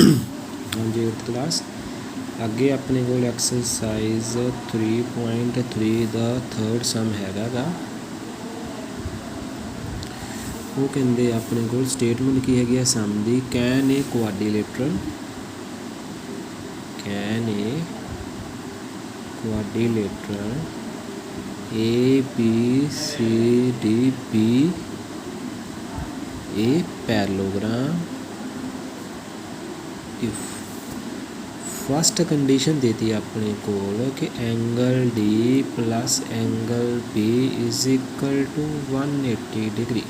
हाँ जी 8th class. ਅੱਗੇ ਆਪਣੇ ਕੋਲ ਐਕਸਰਸਾਈਜ਼ 3.3 ਦਾ ਥਰਡ ਸਮ ਹੈਗਾ ਗਾ। ਉਹ ਕਹਿੰਦੇ ਆਪਣੇ ਕੋਲ ਸਟੇਟਮੈਂਟ ਕੀ ਹੈਗੀ ਆ ਸਮ ਦੀ, can a quadrilateral A B C D B a parallelogram if first condition देती है अपने कोल कि angle D plus angle B is equal to 180 degree.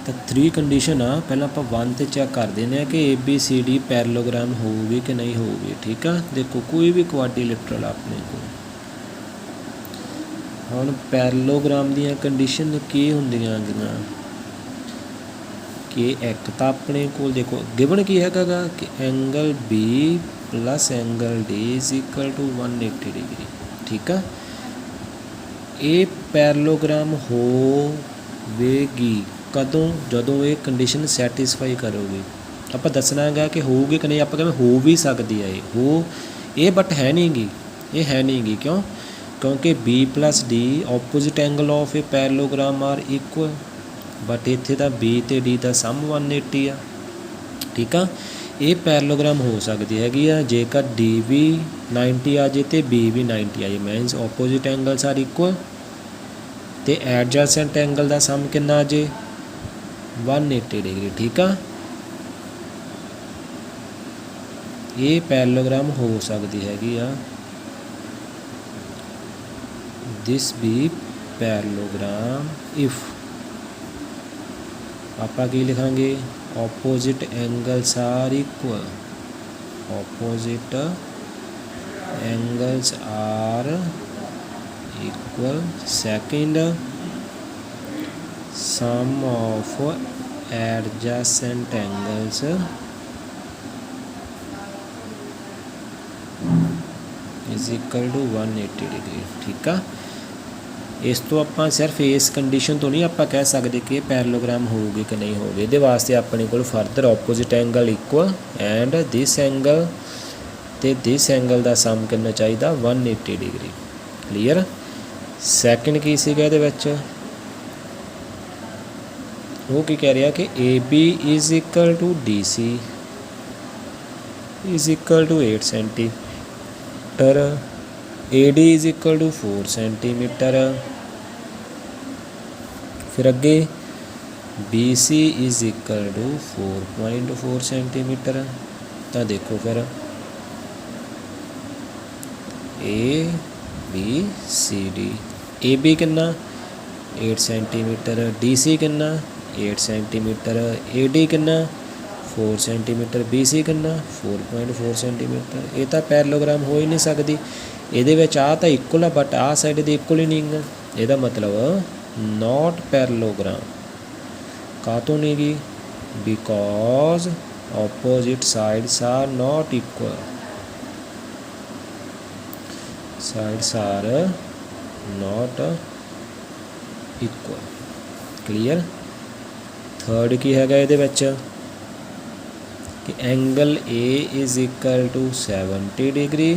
तो 3 कंडीशन आ, पहले आप 1 ते चेक कर देने कि ABCD पैरेललोग्राम होगी कि नहीं होगी। ठीक है, देखो कोई भी क्वाड्रिलेटरल अपने को हुण पैरेललोग्राम दी कंडीशन की होंदियां गियां कि एक तो अपने को देखो गिवन की है कि angle B plus angle D is equal to 180 degree. ठीक है, ये पैरेललोग्राम होवेगी कदों, जदों ये कंडीशन सैटिस्फाई करोगी। आप दसना है कि होगी कि नहीं, आप कहें हो भी सकती है ये बट है नहीं गी, ये है नहीं गी। क्यों? क्योंकि B plus D opposite angle of a parallelogram are equal, but इत्थे तां B ते D का सम 180 आ। ठीक है, ये पैरेललोग्राम हो सकती हैगी आ जेकर D भी 90 आ जाए तो B भी 90 आ जाए, means opposite angles are equal तो एडजैसेंट एंगल का सम कितना आ जाए 180 डिग्री। ठीक है, ये पैरेललोग्राम हो सकती हैगी आ। दिस बी पैरेललोग्राम इफ आपा की लिखांगे opposite angles are equal, opposite angles are equal. Second, sum of adjacent angles is equal to 180 degree. ठीक है, इस तो आप सिर्फ इस कंडीशन तो नहीं आप कह सकते कि पैरेललोग्राम होगी कि नहीं होगी। ये वास्ते अपने को further opposite angle equal and this angle ते दिस एंगल का सम करना चाहिए 180 डिग्री। क्लीयर। सैकेंड की सीगा इहदे विच वो की कह रहा कि AB is equal to DC is equal to 8 centimetre, AD is equal to 4 centimetre. फिर अगे BC is equal to 4.4 centimetre. तो देखो फिर ABCD, AB कितना 8 सेंटीमीटर, DC कितना 8 सेंटीमीटर, AD कितना 4 सेंटीमीटर, BC कितना 4.4 सेंटीमीटर। ये तो पैरेललोग्राम हो ही नहीं सकती। ये आ तो इक्वल है बट आ साइड तो इक्वल ही नहीं है, यदा मतलब नॉट पैरेललोग्राम। का तो नहीं गी, because opposite sides are not equal, sides are not equal. Clear. Third की है ये कि angle A is equal to 70 degree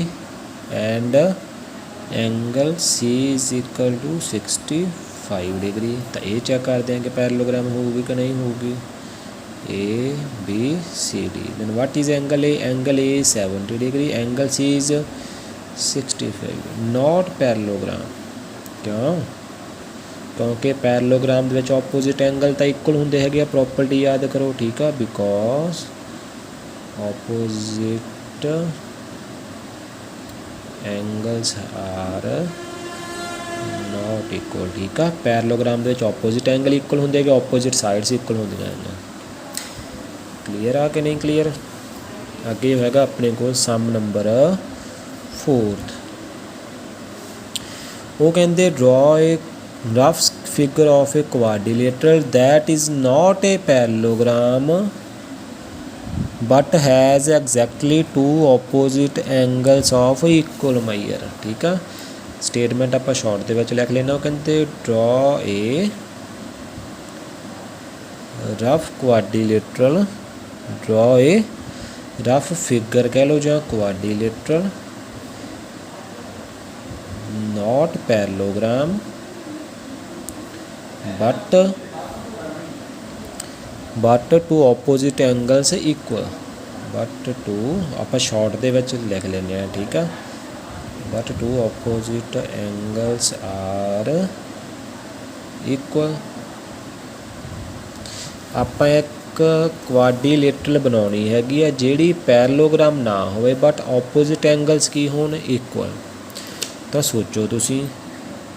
and angle C is equal to 65 degree. तो ये चेक करते हैं कि पैरेललोग्राम होगी कि नहीं होगी। ABCD, then what is angle A? Angle A is 70 degree, angle C is 65, not parallelogram. क्यों? क्योंकि पैरेललोग्राम के ऑपोजिट एंगल तो इक्वल होंगे है, प्रॉपर्टी याद करो। ठीक है, because opposite angles are not equal. ठीक है, पैरेललोग्राम के ऑपोजिट एंगल इक्वल होंगे, ऑपोजिट साइड्स इक्वल होंगे। क्लीयर आ कि नहीं क्लीयर। अगे हैगा अपने को सम नंबर 4। वो कहते draw a rough figure of a quadrilateral that is not a parallelogram but has exactly 2 opposite angles of equal major. ठीक है, स्टेटमेंट आप शॉर्ट के लिख लेना। वो कहते draw a rough quadrilateral draw a rough figure कह लो जां quadrilateral not parallelogram but two opposite angles equal but two आप शॉर्ट दे विच लिख लेंगे ठीक है but two opposite angles are equal आप एक क्वाड्रिलेटरल बनानी हैगी है जिहड़ी पैरेललोग्राम ना होवे बट ऑपोजिट एंगल्स की होण इक्वल। तो सोचो तुसी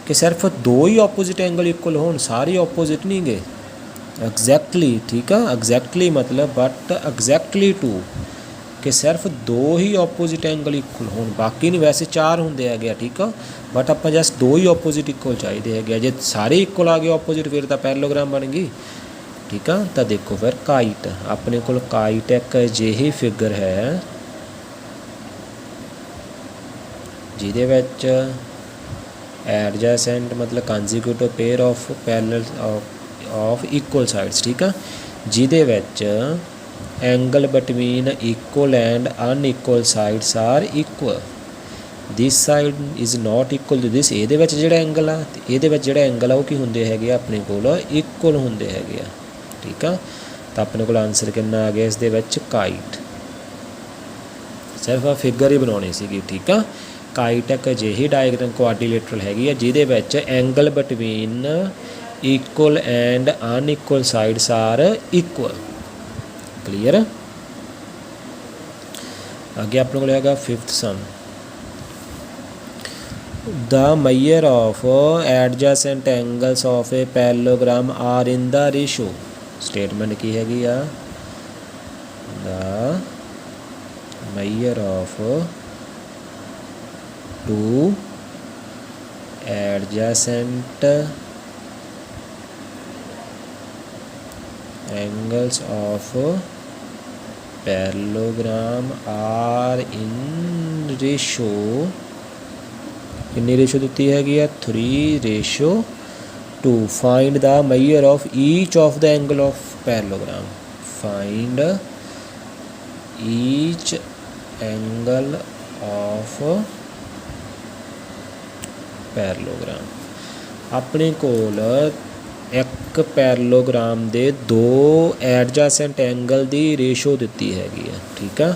कि सिर्फ दो ही ऑपोजिट एंगल इक्वल होण सारे ऑपोजिट नहीं गए एग्जैक्टली ठीक है एग्जैक्टली मतलब बट एग्जैक्टली टू कि सिर्फ दो ही ऑपोजिट एंगल इक्वल होण बाकी नहीं वैसे चार होंदे है ठीक है बट आप जस्ट दो ही ऑपोजिट इक्वल चाहिए है जे सारे इक्वल आ गए ऑपोजिट फिर तो पैरेललोग्राम बन गई ठीक है। तो देखो फिर काइट अपने को काइट एक अजिही फिगर है जिहदे विच एडजेसेंट मतलब consecutive pair of parallel of equal sides ठीक है जिहदे विच angle between equal and unequal sides are equal this side is not equal to this ये जिहड़ा एंगल आ ये जिहड़ा एंगल आ वो की हुंदे हैगे अपने कोल इक्वल हुंदे हैगे ठीक है। तो अपने कोल आंसर कितना आ गया इस दे विच काइट सिर्फ फिगर ही बनानी सीगी ठीक है। काइट एक अजिही डायग्राम क्वाड्रिलेटरल हैगी है जिहदे विच angle between equal and unequal sides are equal clear. आगे अपने को हैगा fifth sum the measure of adjacent angles of a parallelogram are in the ratio statement की हैगी आ the measure of two adjacent angles of parallelogram are in ratio कितनी ratio दी हैगी है 3:2 find the measure of each of the angle of parallelogram find each angle of parallelogram अपने कोल एक parallelogram दे दो एडजेसेंट एंगल दी रेशो दी हैगी है ठीक है।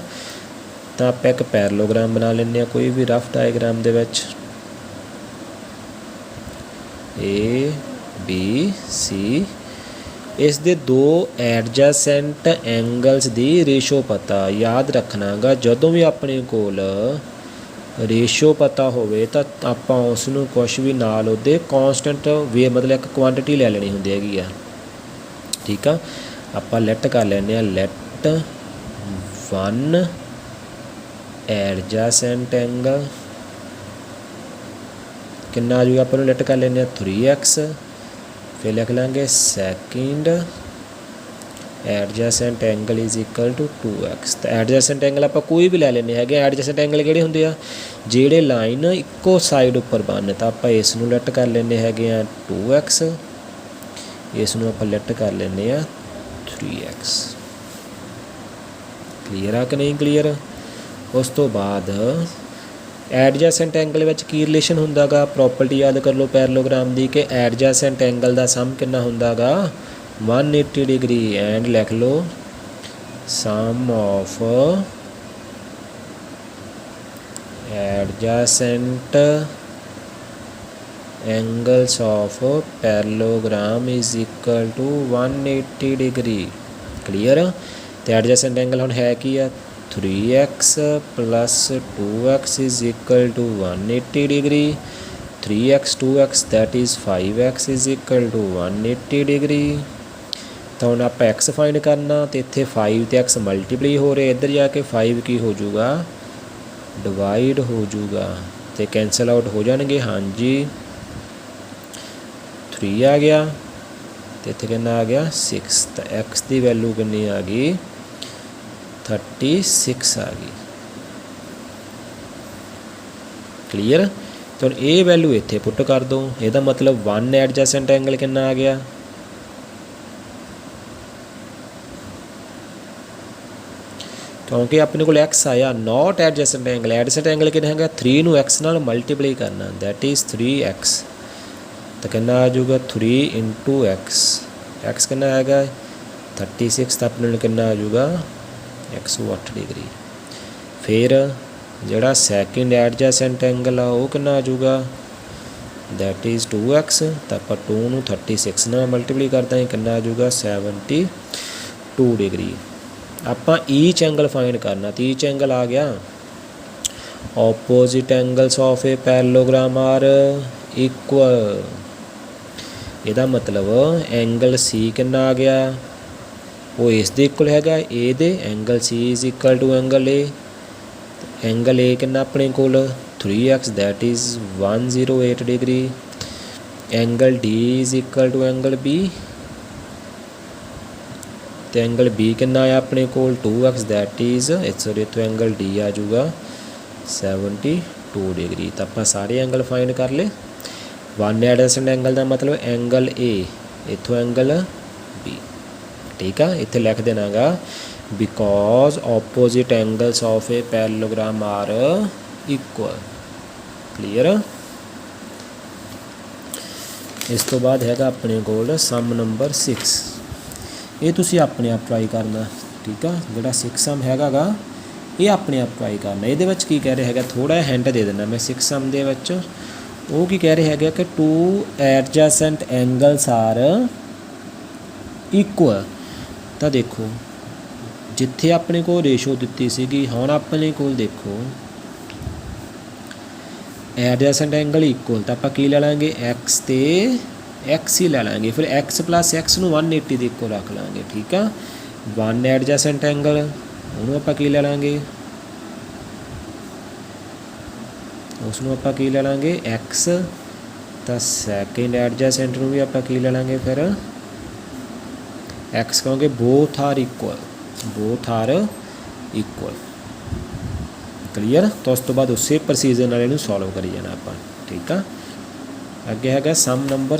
तो आप एक पैरेललोग्राम बना लें कोई भी रफ डायग्राम दे विच ए बी सी इस दे दो एडजेसेंट एंगल्स दी रेशो पता याद रखना गा जदों भी अपने कोल रेशो पता होवे तो आपां उसनूं कुछ भी नाल उहदे कॉन्सटेंट वे मतलब एक क्वांटिटी ले लेनी हुंदी हैगी आ ठीक है। आपां लेट कर लैंदे लेट 1 एडजेसेंट एंगल कितना आ जाएगा अपन लेट कर लेंगे 3x फिर लिख लेंगे second adjacent angle is equal to 2x। तो एडजेसेंट एंगल आप कोई भी ले लेने हैं एडजेसेंट एंगल किहड़े हुंदे आ जिहड़े लाइन इक्को साइड उपर बन तो आप इसनूं लेट कर लेने हैं 2x इसनूं आप लेट कर लेने 3x क्लीयर आ कि नहीं क्लीयर। उस तो बाद एडजेसेंट एंगल विच की रिलेशन हुंदा गा प्रॉपर्टी याद कर लो पैरेललोग्राम दी कि एडजेसेंट एंगल दा सम कितना हुंदा गा 180 डिग्री एंड लिख लो sum of adjacent angles of parallelogram is equal to 180 degree clear. तो एडजेसेंट एंगल हुण है की है 3x plus 2x is equal to 180 degree 3x 2x that is 5x is equal to 180 degree. तो हम आप x फाइंड करना तो इतने 5 तो x मल्टीप्लाई हो रहे इधर जाके 5 की हो जाऊगा डिवाइड हो जाऊगा तो कैंसल आउट हो जाएंगे हाँ जी 3 आ गया तो इतने कितना आ गया 6 तो x की वैल्यू कितनी आ गई 36 आ गई क्लीयर। तो ये वैल्यू इत्थे पुट कर दो यदा मतलब 1 एडजेसेंट एंगल कितना आ गया क्योंकि अपने को एक्स आया not adjacent angle. Adjacent angle कितना है 3 ਨੂੰ एक्स ਨਾਲ मल्टीप्लाई करना दैट इज़ 3x। तो कितना आ जाऊगा 3 × x कितना आएगा 36। तो अपने कितना आ जाऊगा 108 डिग्री। फिर ਜਿਹੜਾ सैकेंड एडजेसेंट एंगल आ वो कितना आ जाऊगा दैट इज़ 2x। तो आप 2 ਨੂੰ 36 ਨਾਲ मल्टीप्लाई करते हैं कितना आ जाऊगा 72 डिग्री। ਆਪਾਂ ईच एंगल फाइंड करना। तो ईच एंगल आ गया opposite angles of a parallelogram are equal. ਇਹਦਾ मतलब एंगल सी कितना आ गया वो इस दे इक्वल हैगा ए दे। Angle C is equal to angle A. Angle A कितना अपने कोल 3x that is 108 degree. Angle D is equal to angle B. तो एंगल बी कितना आया अपने कोल 2x दैट इज़ सॉरी तो एंगल डी आ जाऊगा 72 डिग्री। तो आप सारे एंगल फाइंड कर ले। वन एडजेसेंट एंगल का मतलब एंगल ए इतों एंगल बी। ठीक है इत्थे लिख देना गा because opposite angles of a parallelogram are equal. Clear. इस तो बाद हैगा अपने कोल सम नंबर 6। ये तुसी अपने आप ट्राई करना। ठीक है जोड़ा 6 सम हैगा गा ये अपने आप ट्राई करना। ये की कह रहा है थोड़ा हिंट दे देना मैं 6 सम दे विच वो की कह रहे हैं कि 2 एडजेसेंट एंगल्स आर इक्वल। तो देखो जिथे अपने को रेशो दी सी हुण अपने को देखो एडजेसेंट एंगल इक्वल। तो आप की ले लेंगे एक्स तो एक्स ही ले लेंगे। फिर एक्स प्लस एक्स नूं 180 के इक्वल रख लेंगे। ठीक है वन एडजेसेंट एंगल उन्होंने आप की ले लेंगे उसनों आप की ले लेंगे एक्स। तो सैकेंड एडजेसेंट नूं भी आप की ले लेंगे फिर एक्स क्योंकि बोथ आर इक्वल। क्लीयर। तो उस तो बाद उस प्रोसीजर नाल इहनूं सॉल्व करी जाना आप। ठीक है अगे है सम नंबर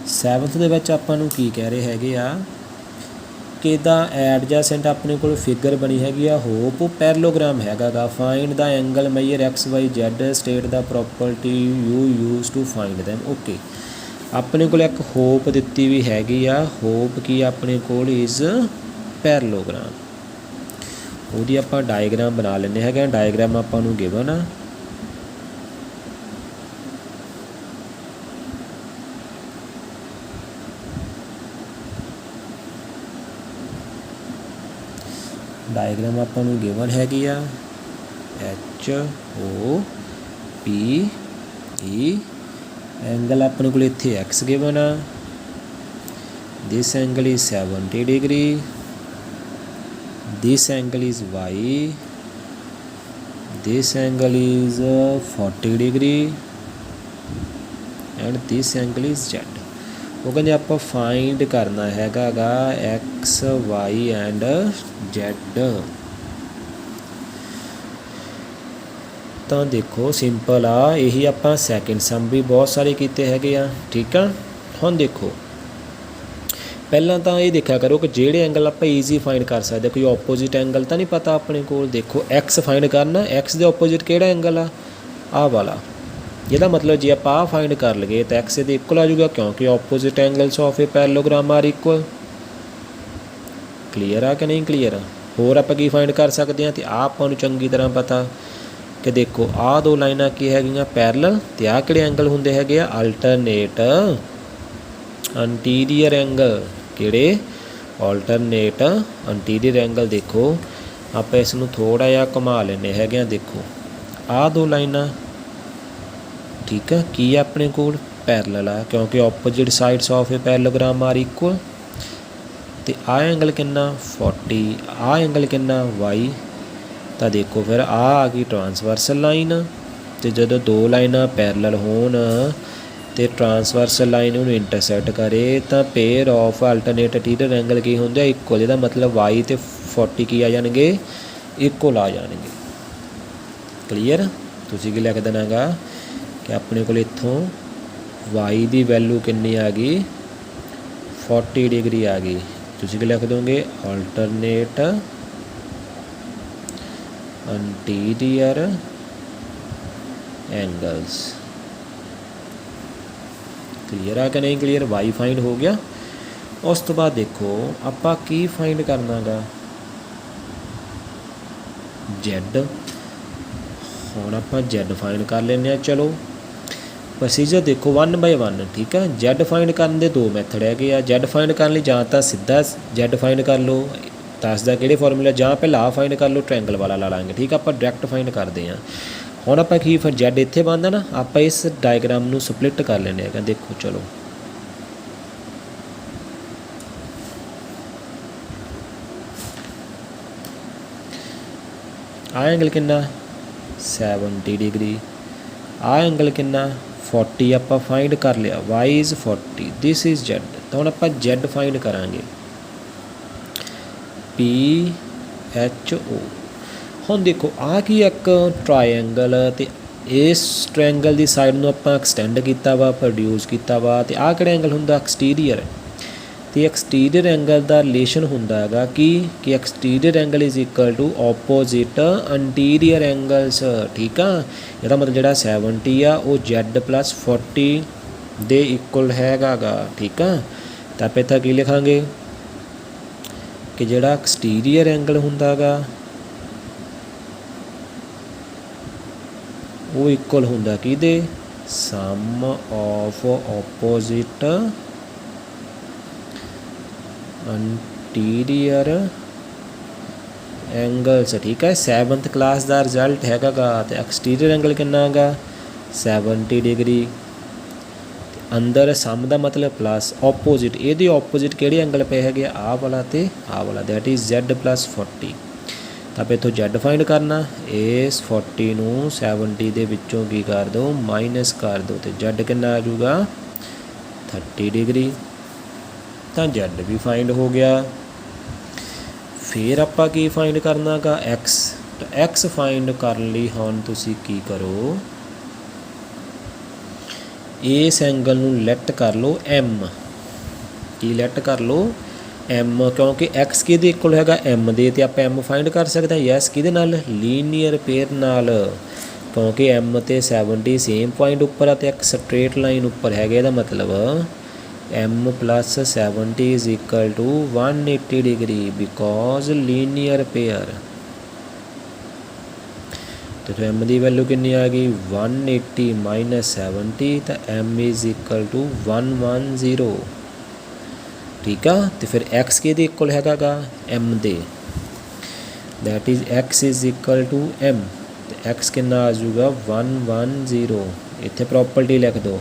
7th दे विच आपां नूं की कह रहे हैगे आ कि द एडजेसेंट अपने को फिगर बनी हैगी आ होप पैरेललोग्राम हैगा गा। Find the angle measure x y z state the property you use to find them. Okay अपने को एक होप दिती भी हैगी आ। होप की अपने को इज़ पैरेललोग्राम ਉਹਦੀ ਆਪਾਂ डायग्राम बना ਲੈਂਦੇ ਹੈਗੇ। डायग्राम ਆਪਾਂ ਨੂੰ गिवन ਆ डायग्राम ਆਪਾਂ ਨੂੰ गिवन हैगी आ HOPE। एंगल अपने को इत्थे एक्स गिवन आ। This angle is 70 degree. This angle is y. This angle is 40 degree and this angle is z. वो कहते आप फाइंड करना हैगा गा एक्स वाई एंड जेड। तो देखो सिंपल आ यही आप सैकेंड सम भी बहुत सारे किए हैगे आ। ठीक है हुण देखो पहला तो ये देखा करो कि जेड़े एंगल आप ईजी फाइंड कर सकते कोई ओपोजिट एंगल तो नहीं पता अपने को। देखो एक्स फाइंड करना एक्स के ओपोजिट केड़ा एंगल आ वाला। यदा मतलब जी आप फाइंड कर लगे तो एक्स दे इक्वल आ जाऊगा क्योंकि opposite angles of a parallelogram are equal. Clear आ कि नहीं क्लीयर आ। होर आप की फाइंड कर सकते हैं तो आपको चंगी तरह पता कि देखो आ दो लाइनां की हैगियां पैरेलल तो आ किहड़े एंगल हुंदे हैगे आ अल्टरनेट अंटीरियर एंगल। किहड़े अल्टरनेट अंटीरियर एंगल। देखो आप इसनूं थोड़ा जिहा घुमा लैंदे हैगे। देखो आ दो लाइनां ठीक है की अपने को पैरेलल आ क्योंकि opposite sides of a parallelogram are equal. तो आ एंगल कितना 40 आ एंगल कितना वाई। तो देखो फिर आ गई ट्रांसवर्सल लाइन। तो जो दो लाइनां पैरेलल होण तो ट्रांसवर्सल लाइन उन्हें इंटरसैक्ट करे तो pair of alternate interior angle की होंगे इक्वल। इसका मतलब वाई तो 40 की आ जाएंगे इक्वल आ जाएंगे। क्लीयर। तुसीं की लिख देना गा कि अपने को इत्थों वाई की वैल्यू कितनी आ गई 40 डिग्री आ गई ਤੁਸੀਂ ਕੀ ਲਿਖ ਦੋਗੇ ਅਲਟਰਨੇਟ anterior angles। क्लीयर आ कि नहीं क्लीयर। वाई फाइंड हो गया। उस तो बाद देखो आपां की फाइंड करना गा जैड। हुण आपां जैड फाइंड कर लेने। चलो प्रोसीजर देखो 1 बाय 1 ठीक है। जैड फाइंड करने दे 2 मैथड है। जैड फाइंड करने लई जां तां सीधा जैड फाइंड कर लो, दसदा किहड़े फॉर्मूले, जां पहलां आ फाइंड कर लो ट्रायंगल वाला ला लांगे ठीक है। आपां डायरैक्ट फाइंड करते हैं। हुण आपां की फिर जैड इत्थे बनदा ना, आपां इस डायग्राम नूं स्पलिट कर लैंदे हैं। देखो चलो आ एंगल कितना 70 डिग्री, आ एंगल कितना 40 आपां फाइंड कर लिया। Y is 40, this is z. तो हुण आपां जैड फाइंड करांगे PHO। हुण देखो आ की एक ट्रायंगल ते इस ट्रायंगल की साइड नूं आपां एक्सटेंड किया वा, प्रोड्यूस किया वा। ते आ किहड़ा एंगल हुंदा एक्सटीरियर। तो एक्सटीरियर एंगल का रिलेशन हुंदा है कि exterior angle is equal to opposite interior angles ठीक है। इसदा मतलब जिहड़ा 70 आ वो Z प्लस 40 दे इक्वल हैगा गा ठीक है। तो आप इत्थे की लिखांगे कि जिहड़ा एक्सटीरियर एंगल हुंदा गा वो इक्वल हुंदा किहदे सम ऑफ ऑपोजिट अंटीरियर एंगल्स ठीक है। 7th क्लास का रिजल्ट हैगा गा। तो एक्सटीरियर एंगल कितना गा 70 डिग्री। अंदर सम का मतलब प्लस ऑपोजिट, ये ऑपोजिट किहड़े एंगल पे है आ वाला ते आ वाला, दैट इज़ Z प्लस 40। तो आप इत्थों Z फाइंड करना, इस 40 नूं 70 दे विच्चों की कर दो माइनस कर दो, तो Z कितना आ जाऊगा 30 डिग्री। तो Z भी फाइंड हो गया। फिर आपां की फाइंड करना गा X। तो X फाइंड करने लई हुण तुसीं की करो इस एंगल नूं लैट कर लो M। की लैट कर लो M, क्योंकि X किहदे इक्वल हैगा M दे, ते आपां M फाइंड कर सकते हैं यस किहदे नाल लीनियर पेयर नाल, क्योंकि M ते 70 सेम पॉइंट उपर आ ते एक स्ट्रेट लाइन उपर है। इसदा मतलब M plus 70 is equal to 180 degree because linear pair. तो M की वैल्यू कितनी आ गई 180 माइनस 70, तो M इज़ इक्वल टू 110 ठीक है। तो फिर X के इक्वल हैगा गा M दे, that is X is equal to M। तो X कितना आ जाऊगा 110। इत्थे प्रॉपर्टी लिख दो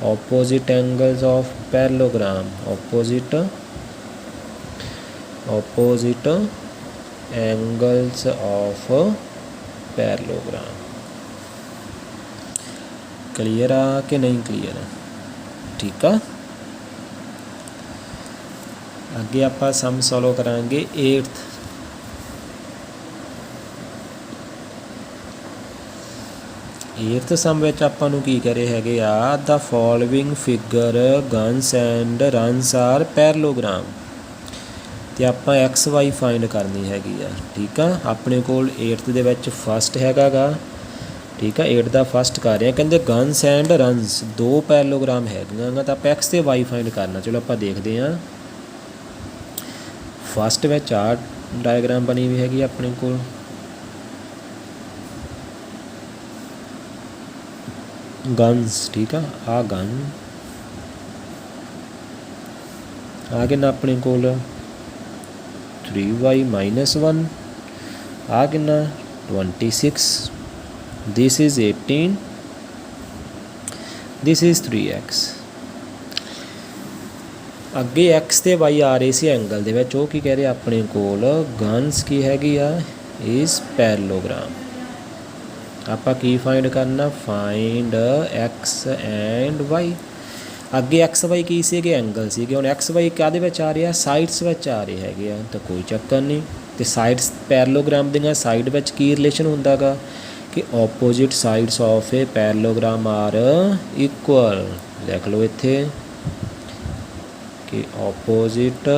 opposite angles of parallelogram, opposite angles of parallelogram. Clear आ कि नहीं क्लियर ठीक है। अगे आपां सम सॉल्व करांगे 8th। सम विच आपां नूं की कह रहे हैगे आ the following figure guns and runs are parallelogram. तो आपां XY फाइंड करनी हैगी आ ठीक है। अपने कोल 8th दे विच फस्ट हैगा गा ठीक है। 8th दा फस्ट कर रहे हैं, कहते गन्स एंड रनस 2 पैरेललोग्राम हैगियां, तो आप X ते Y फाइंड करना। चलो आपां देखते हैं। फस्ट में 4 डायग्राम बनी हुई हैगी अपने कोल। गन्स ठीक है, आ गन आ कितना अपने कोल 3y माइनस 1, आ कितना 26, this is 18, this is 3x। अगे X ते Y आ रहे सी एंगल दे विच, वो की कह रहे अपने कोल गन्स की हैगी आ इज़ पैरेललोग्राम। आपां की फाइंड करना फाइंड X एंड Y। अगे XY की सीगे एंगल सीगे, हुण XY काहदे विच आ रहे साइड्स विच आ रहे हैगे आ, तो कोई चक्कर नहीं। तो साइड्स पैरेललोग्राम दियां साइड विच की रिलेशन हुंदा गा कि opposite sides of a parallelogram are equal. लिख लो इत्थे कि opposite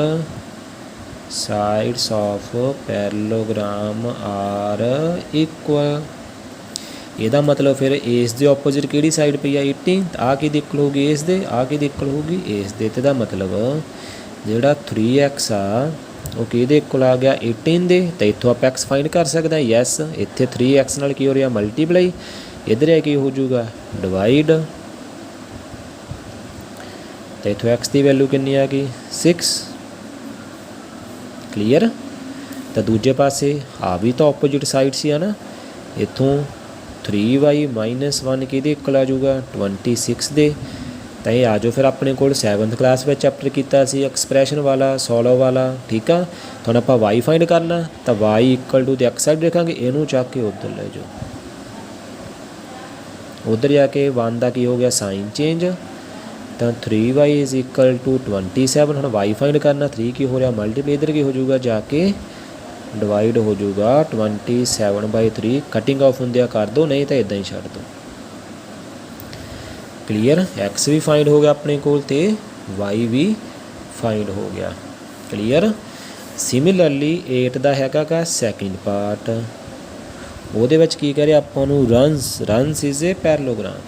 sides of parallelogram are equal. ਇਹਦਾ ਮਤਲਬ ਫਿਰ ਇਸ ਦੇ ਆਪੋਜ਼ਿਟ ਕਿਹੜੀ ਸਾਈਡ ਪਈ ਆ 18, ਆ ਕਿਹਦੀ ਇਕੁਅਲ ਹੋਊਗੀ ਇਸ ਦੇ, ਆ ਕਿਹਦੀ ਇਕੁਅਲ ਹੋਊਗੀ ਇਸ ਦੇ। ਤੇ ਦਾ ਮਤਲਬ ਜਿਹੜਾ 3x ਆ ਉਹ ਕਿਹਦੇ ਇਕੁਅਲ ਆ ਗਿਆ 18 ਦੇ। ਤਾਂ ਇੱਥੋਂ ਆਪਾਂ x ਫਾਈਂਡ ਕਰ ਸਕਦੇ ਹਾਂ, ਯੈਸ। ਇੱਥੇ 3x ਨਾਲ ਕੀ ਹੋ ਰਿਹਾ ਮਲਟੀਪਲਾਈ, ਇੱਧਰ ਆ ਕੀ ਹੋ ਜਾਊਗਾ ਡਿਵਾਈਡ। ਤਾਂ ਇੱਥੋਂ x ਦੀ ਵੈਲਿਊ ਕਿੰਨੀ ਆ ਗਈ 6। ਕਲੀਅਰ। ਤਾਂ ਦੂਜੇ ਪਾਸੇ ਆ ਵੀ ਤਾਂ ਆਪੋਜ਼ਿਟ ਸਾਈਡ ਸੀ ਆ ਨਾ, ਇੱਥੋਂ 3y ਮਾਈਨਸ 1 ਕਿਹਦੇ ਇਕੁਅਲ ਆ ਜਾਊਗਾ 26 ਦੇ। ਤਾਂ ਇਹ ਆ ਜਾਓ ਫਿਰ ਆਪਣੇ ਕੋਲ 7th ਕਲਾਸ ਵਿੱਚ ਚੈਪਟਰ ਕੀਤਾ ਸੀ ਐਕਸਪ੍ਰੈਸ਼ਨ ਵਾਲਾ, ਸੋਲਵ ਵਾਲਾ। ਠੀਕ ਆ, ਹੁਣ ਆਪਾਂ y ਫਾਈਂਡ ਕਰਨਾ, ਤਾਂ y ਇਕੁਅਲ ਟੂ ਦੇ x ਸਾਈਡ ਦੇਖਾਂਗੇ, ਇਹਨੂੰ ਚੱਕ ਕੇ ਉੱਧਰ ਲੈ ਜਾਓ। ਉੱਧਰ ਜਾ ਕੇ 1 ਦਾ ਕੀ ਹੋ ਗਿਆ ਸਾਈਨ ਚੇਂਜ, ਤਾਂ 3y ਇਜ਼ ਇਕੁਅਲ ਟੂ 27। ਹੁਣ y ਫਾਈਂਡ ਕਰਨਾ, 3 ਕੀ ਹੋ ਰਿਹਾ ਮਲਟੀਪਲ, ਇੱਧਰ ਕੀ ਹੋ ਜਾਊਗਾ ਜਾ ਕੇ ਡਿਵਾਈਡ ਹੋ ਜਾਊਗਾ 27/3। ਕਟਿੰਗ ਆਫ ਹੁੰਦਿਆ ਕਰ ਦਿਓ, ਨਹੀਂ ਤਾਂ ਇੱਦਾਂ ਹੀ ਛੱਡ ਦਿਓ। ਕਲੀਅਰ। x ਵੀ ਫਾਈਂਡ ਹੋ ਗਿਆ ਆਪਣੇ ਕੋਲ ਤੇ y ਵੀ ਫਾਈਂਡ ਹੋ ਗਿਆ। ਕਲੀਅਰ। ਸਿਮਿਲਰਲੀ 8 ਦਾ ਹੈਗਾ ਗਾ ਸੈਕਿੰਡ ਪਾਰਟ, ਉਹਦੇ ਵਿੱਚ ਕੀ ਕਰਿਆ ਆਪਾਂ ਨੂੰ ਰਨਸ ਇਜ਼ ਏ ਪੈਰਲੋਗ੍ਰਾਮ।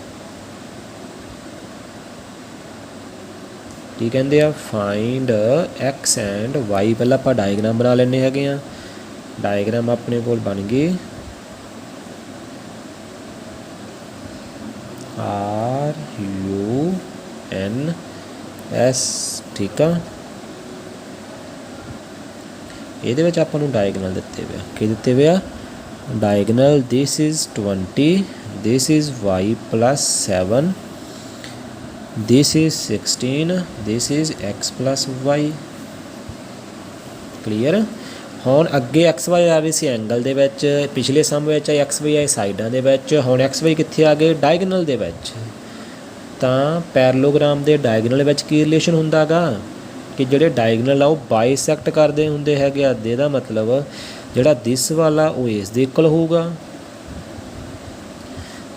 ਕੀ ਕਹਿੰਦੇ ਆ ਫਾਈਂਡ x ਐਂਡ y। ਪਹਿਲਾਂ ਆਪਾਂ ਡਾਇਗਰਾਮ ਬਣਾ ਲੈਂਦੇ ਹੈਗੇ ਆ। ਡਾਇਗਰਾਮ ਆਪਣੇ ਕੋਲ ਬਣ ਗਏ RUNS। ਠੀਕ ਆ, ਇਹਦੇ ਵਿੱਚ ਆਪਾਂ ਨੂੰ ਡਾਇਗਨਲ ਦਿੱਤੇ ਹੋਏ ਆ। ਕੀ ਦਿੱਤੇ ਹੋਏ ਆ diagonal, this is 20, this is y plus 7, this is 16, this is x plus y। Clear. ਹੁਣ ਅੱਗੇ ਐਕਸ ਵਾਈ ਆ ਰਹੀ ਸੀ ਐਂਗਲ ਦੇ ਵਿੱਚ, ਪਿਛਲੇ ਸਮ ਵਿੱਚ ਐਕਸ ਵਾਈ ਆਏ ਸਾਈਡਾਂ ਦੇ ਵਿੱਚ, ਹੁਣ ਐਕਸ ਵਾਈ ਕਿੱਥੇ ਆ ਗਏ ਡਾਇਗਨਲ ਦੇ ਵਿੱਚ। ਤਾਂ ਪੈਰਲੋਗ੍ਰਾਮ ਦੇ ਡਾਇਗਨਲ ਵਿੱਚ ਕੀ ਰਿਲੇਸ਼ਨ ਹੁੰਦਾ ਗਾ ਕਿ ਜਿਹੜੇ ਡਾਇਗਨਲ ਆ ਉਹ ਬਾਈਸੈਕਟ ਕਰਦੇ ਹੁੰਦੇ ਹੈਗੇ ਆ। ਇਹਦਾ ਮਤਲਬ ਜਿਹੜਾ ਦਿਸ ਵਾਲਾ ਉਹ ਇਸ ਦੇ ਇਕੁਅਲ ਹੋਊਗਾ,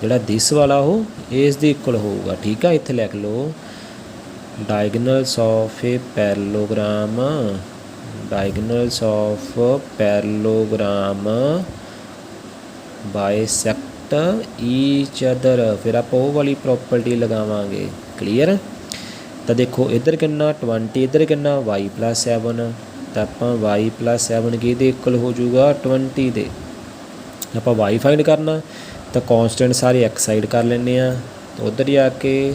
ਜਿਹੜਾ ਦਿਸ ਵਾਲਾ ਉਹ ਇਸ ਦੇ ਇਕੁਅਲ ਹੋਊਗਾ। ਠੀਕ ਆ, ਇੱਥੇ ਲਿਖ ਲਓ diagonals of a parallelogram, diagonals of parallelogram bisect each other. ਫਿਰ ਆਪਾਂ ਉਹ ਵਾਲੀ ਪ੍ਰੋਪਰਟੀ ਲਗਾਵਾਂਗੇ। ਕਲੀਅਰ। ਤਾਂ ਦੇਖੋ ਇੱਧਰ ਕਿੰਨਾ 20, ਇੱਧਰ ਕਿੰਨਾ y plus 7, ਤਾਂ ਆਪਾਂ y plus 7 ਕਿਹਦੇ ਇਕੁਅਲ ਹੋ ਜਾਊਗਾ 20 ਦੇ। ਆਪਾਂ y ਫਾਈਂਡ ਕਰਨਾ, ਤਾਂ ਕੌਂਸਟੈਂਟ ਸਾਰੇ x ਸਾਈਡ ਕਰ ਲੈਂਦੇ ਆ। ਉੱਧਰ ਜਾ ਕੇ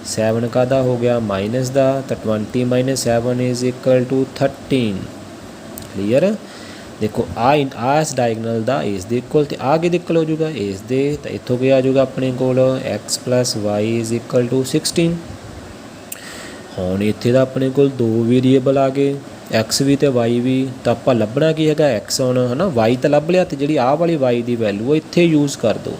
7 ਕਾਹਦਾ ਹੋ ਗਿਆ ਮਾਈਨਸ ਦਾ, ਤਾਂ 20 minus 7 is equal to 13। Clear. ਦੇਖੋ ਆ ਇਸ ਡਾਇਗਨਲ ਦਾ ਇਸ ਦੇ ਇਕੁਅਲ, ਤੇ ਆ ਕਿਹਦੇ ਇਕੁਅਲ ਹੋ ਜਾਊਗਾ ਇਸ ਦੇ। ਤਾਂ ਇੱਥੋਂ ਕੀ ਆ ਜਾਊਗਾ ਆਪਣੇ ਕੋਲ x plus y is equal to 16। ਹੁਣ ਇੱਥੇ ਦਾ ਆਪਣੇ ਕੋਲ 2 ਵੇਰੀਏਬਲ ਆ ਗਏ, x ਵੀ ਤੇ y ਵੀ। ਤਾਂ ਆਪਾਂ ਲੱਭਣਾ ਕੀ ਹੈਗਾ x ਹੁਣ ਹੈ ਨਾ, y ਤਾਂ ਲੱਭ ਲਿਆ, ਤੇ ਜਿਹੜੀ ਆਹ ਵਾਲੀ y ਦੀ ਵੈਲੂ ਉਹ ਇੱਥੇ ਯੂਜ਼ ਕਰ ਦਿਓ।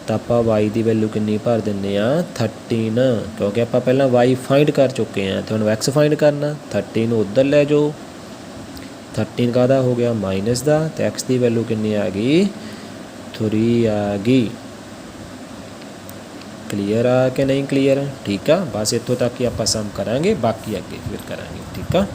ਤਾਂ ਆਪਾਂ y ਦੀ ਵੈਲੂ ਕਿੰਨੀ ਭਰ ਦਿੰਦੇ ਆ 13, ਕਿਉਂਕਿ ਆਪਾਂ ਪਹਿਲਾਂ y ਫਾਈਂਡ ਕਰ ਚੁੱਕੇ ਹਾਂ। ਅਤੇ ਹੁਣ x ਫਾਈਂਡ ਕਰਨਾ, 13 ਨੂੰ ਉੱਧਰ ਲੈ ਜਾਓ। 13 ਕਾਹਦਾ ਹੋ ਗਿਆ ਮਾਈਨਸ ਦਾ, ਅਤੇ x ਦੀ ਵੈਲੂ ਕਿੰਨੀ ਆ ਗਈ 3 ਆ ਗਈ। ਕਲੀਅਰ ਆ ਕਿ ਨਹੀਂ ਕਲੀਅਰ। ਠੀਕ ਆ, ਬਸ ਇੱਥੋਂ ਤੱਕ ਹੀ ਆਪਾਂ ਸਮ ਕਰਾਂਗੇ, ਬਾਕੀ ਅੱਗੇ ਫਿਰ ਕਰਾਂਗੇ। ਠੀਕ ਆ।